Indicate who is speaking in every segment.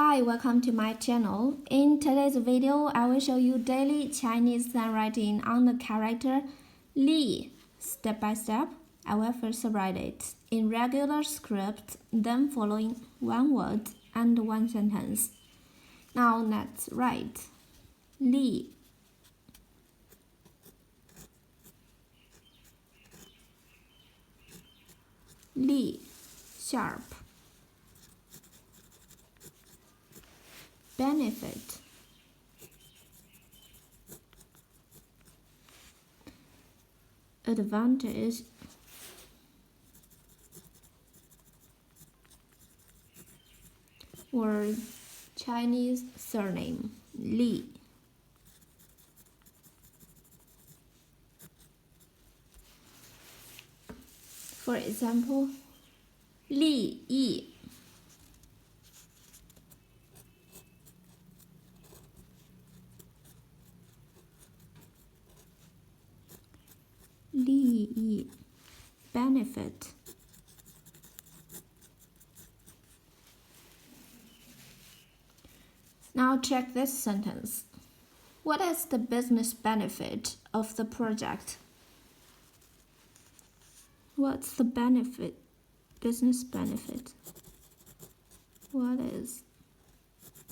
Speaker 1: Hi, welcome to my channel. In today's video, I will show you daily Chinese handwriting on the character Li. Step by step, I will first write it in regular script, then following one word and one sentence. Now let's write Li. Li, sharp. Benefit. Advantage. Or Chinese surname Li. For example, Li Yi. Li Yi, benefit. Now check this sentence. What is the business benefit of the project? What's the benefit? Business benefit. What is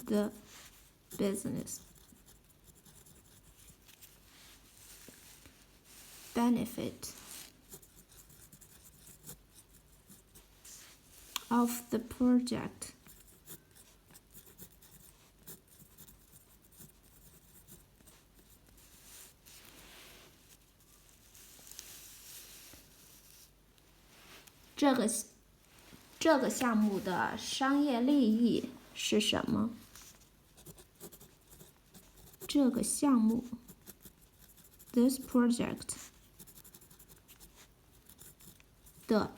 Speaker 1: the business benefit of the project?这个项目的商业利益是什么？这个项目 ，this project 的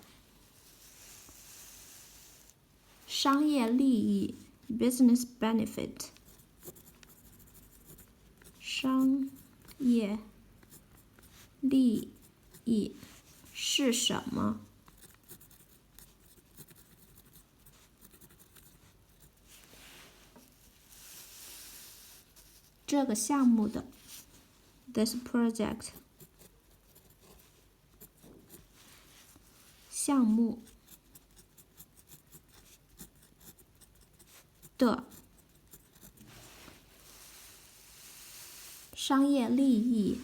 Speaker 1: 商业利益 business benefit 商业利益是什么？这个项目的 this project 项目的商业利益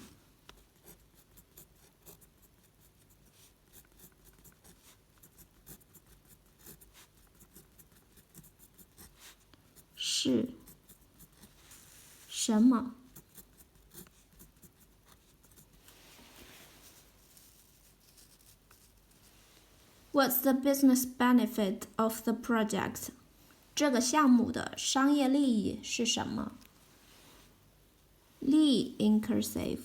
Speaker 1: 是什么？What's the business benefit of the project? 这个项目的商业利益是什么？利 in cursive.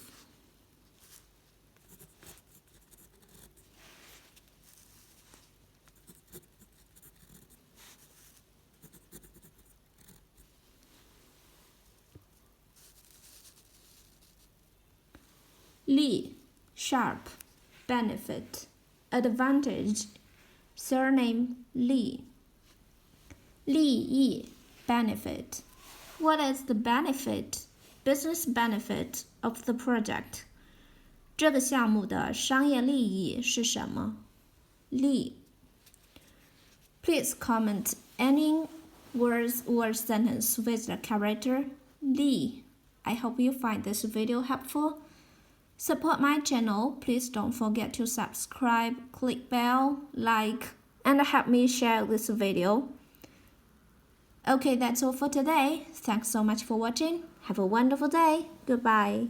Speaker 1: Li, sharp, benefit, advantage, surname Li. Li Yi, benefit. What is the benefit, business benefit of the project? 这个项目的商业利益是什么？利。Please comment any words or sentence with the character Li. I hope you find this video helpful. Support my channel. Please don't forget to subscribe, click bell, like, and help me share this video. Okay, that's all for today. Thanks so much for watching. Have a wonderful day. Goodbye.